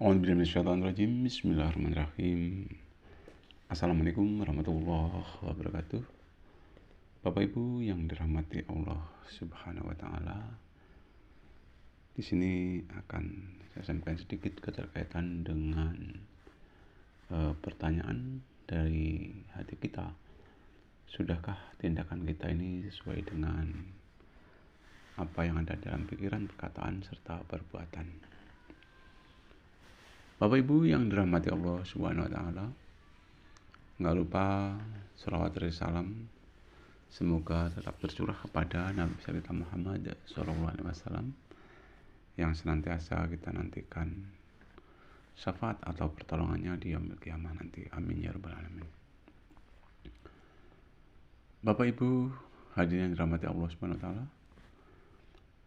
A'udzubillahiminasyaitonirrajim. Bismillahirrahmanirrahim. Assalamualaikum warahmatullahi wabarakatuh. Bapak Ibu yang dirahmati Allah Subhanahu wa taala. Di sini akan saya sampaikan sedikit keterkaitan dengan pertanyaan dari hati kita. Sudahkah tindakan kita ini sesuai dengan apa yang ada dalam pikiran, perkataan, serta perbuatan? Bapak Ibu yang dirahmati Allah Subhanahu wa taala, nggak lupa sholawat dan salam semoga tetap tercurah kepada Nabi kita Muhammad SAW yang senantiasa kita nantikan syafaat atau pertolongannya di yaumil qiyamah nanti. Amin ya rabbal alamin. Bapak Ibu hadirin yang dirahmati Allah Subhanahu wa taala,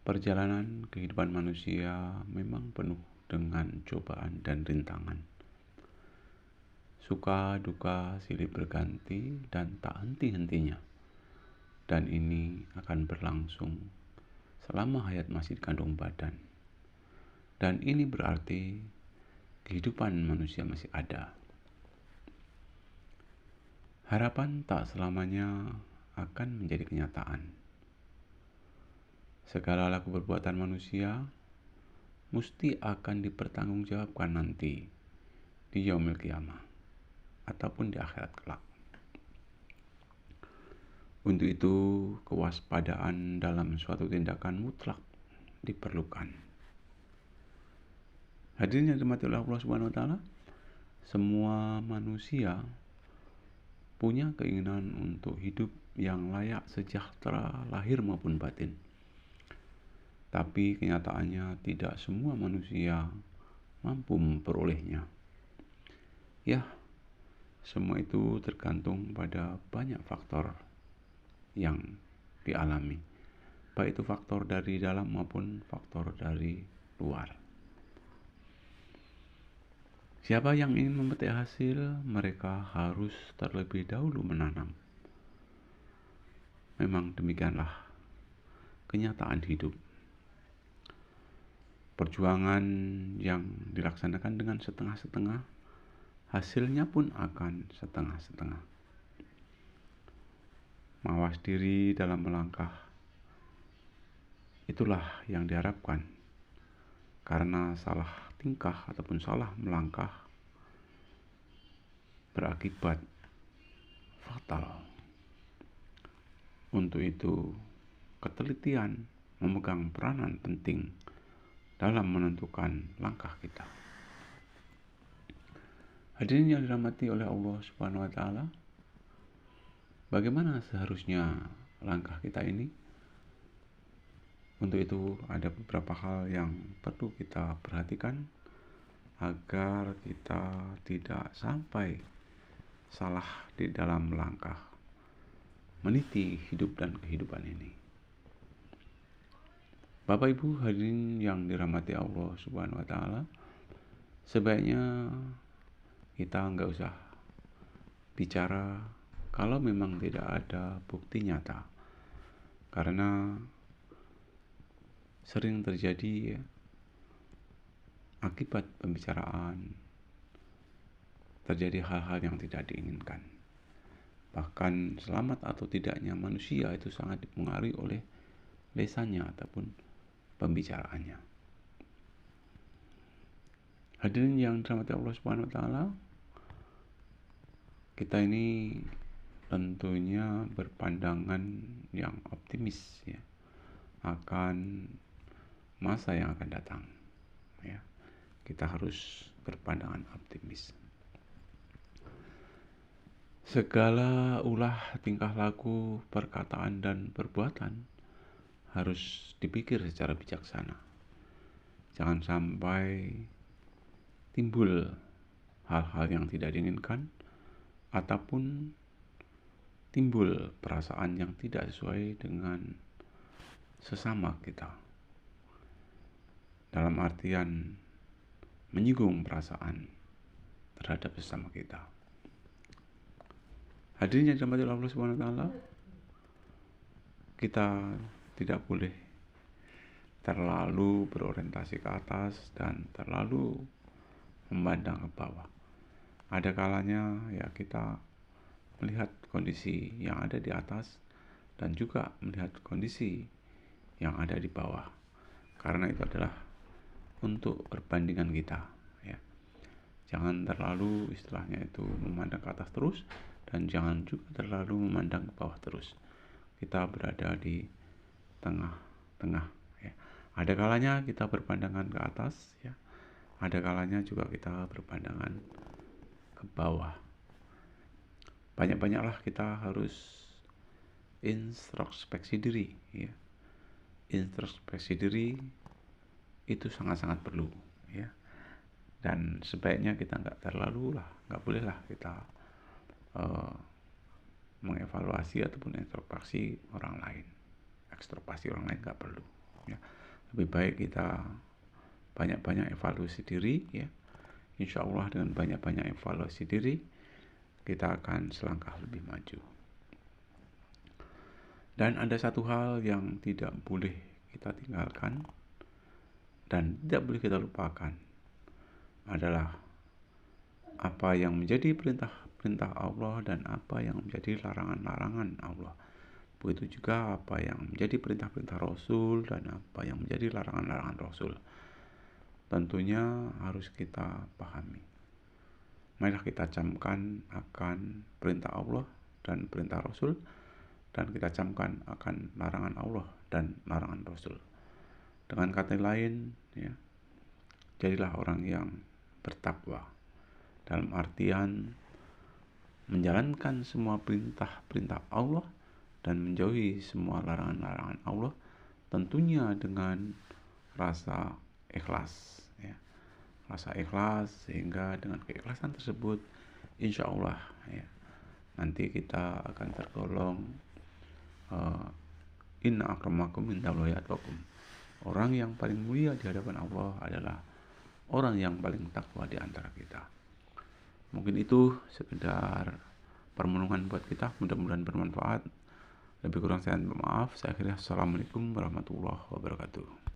perjalanan kehidupan manusia memang penuh dengan cobaan dan rintangan. Suka duka silih berganti dan tak henti-hentinya. Dan ini akan berlangsung selama hayat masih dikandung badan. Dan ini berarti kehidupan manusia masih ada. Harapan tak selamanya akan menjadi kenyataan. Segala laku perbuatan manusia mesti akan dipertanggungjawabkan nanti di yaumil qiyamah ataupun di akhirat kelak. Untuk itu, kewaspadaan dalam suatu tindakan mutlak diperlukan. Hadirin yang dirahmati oleh Allah Subhanahu wa taala, semua manusia punya keinginan untuk hidup yang layak sejahtera lahir maupun batin. Tapi kenyataannya tidak semua manusia mampu memperolehnya. Ya, semua itu tergantung pada banyak faktor yang dialami, baik itu faktor dari dalam maupun faktor dari luar. Siapa yang ingin memetik hasil, mereka harus terlebih dahulu menanam. Memang demikianlah kenyataan hidup. Perjuangan yang dilaksanakan dengan setengah-setengah, hasilnya pun akan setengah-setengah. Mawas diri dalam melangkah, itulah yang diharapkan. Karena salah tingkah ataupun salah melangkah berakibat fatal. Untuk itu, ketelitian memegang peranan penting dalam menentukan langkah kita. Hadirin yang dirahmati oleh Allah Subhanahu wa taala, bagaimana seharusnya langkah kita ini? Untuk itu ada beberapa hal yang perlu kita perhatikan agar kita tidak sampai salah di dalam langkah meniti hidup dan kehidupan ini. Bapak Ibu hadirin yang dirahmati Allah Subhanahu wa taala, sebaiknya kita nggak usah bicara kalau memang tidak ada bukti nyata, karena sering terjadi akibat pembicaraan terjadi hal-hal yang tidak diinginkan. Bahkan selamat atau tidaknya manusia itu sangat dipengaruhi oleh lesannya ataupun pembicaraannya. Hadirin yang dirahmati Allah Subhanahu wa taala, kita ini tentunya berpandangan yang optimis ya akan masa yang akan datang ya. Kita harus berpandangan optimis. Segala ulah tingkah laku, perkataan dan perbuatan harus dipikir secara bijaksana. Jangan sampai timbul hal-hal yang tidak diinginkan ataupun timbul perasaan yang tidak sesuai dengan sesama kita. Dalam artian menyinggung perasaan terhadap sesama kita. Hadirin yang dirahmati Allah Subhanahu wa taala, kita tidak boleh terlalu berorientasi ke atas dan terlalu memandang ke bawah. Ada kalanya ya kita melihat kondisi yang ada di atas dan juga melihat kondisi yang ada di bawah. Karena itu adalah untuk perbandingan kita, ya. Jangan terlalu istilahnya itu memandang ke atas terus, dan jangan juga terlalu memandang ke bawah terus. Kita berada di tengah-tengah, ya. Ada kalanya kita berpandangan ke atas, ya. Ada kalanya juga kita berpandangan ke bawah. Banyak-banyaklah kita harus introspeksi diri, ya. Introspeksi diri itu sangat-sangat perlu, ya. Dan sebaiknya kita nggak bolehlah kita mengevaluasi ataupun introspeksi orang lain. Ekstropasi orang lain nggak perlu, ya. Lebih baik kita banyak-banyak evaluasi diri, ya. Insya Allah dengan banyak-banyak evaluasi diri kita akan selangkah lebih maju. Dan ada satu hal yang tidak boleh kita tinggalkan dan tidak boleh kita lupakan, adalah apa yang menjadi perintah-perintah Allah dan apa yang menjadi larangan-larangan Allah. Begitu juga apa yang menjadi perintah-perintah Rasul dan apa yang menjadi larangan-larangan Rasul. Tentunya harus kita pahami. Marilah kita camkan akan perintah Allah dan perintah Rasul, dan kita camkan akan larangan Allah dan larangan Rasul. Dengan kata lain, ya, jadilah orang yang bertakwa, dalam artian menjalankan semua perintah-perintah Allah dan menjauhi semua larangan-larangan Allah, tentunya dengan rasa ikhlas, ya. Rasa ikhlas, sehingga dengan keikhlasan tersebut insya Allah, ya, nanti kita akan tergolong inna akramakum indallahi atqakum. Orang yang paling mulia di hadapan Allah adalah orang yang paling takwa di antara kita. Mungkin itu sekedar permenungan buat kita, mudah-mudahan bermanfaat. Lebih kurang saya minta maaf. Saya akhiri. Assalamualaikum warahmatullahi wabarakatuh.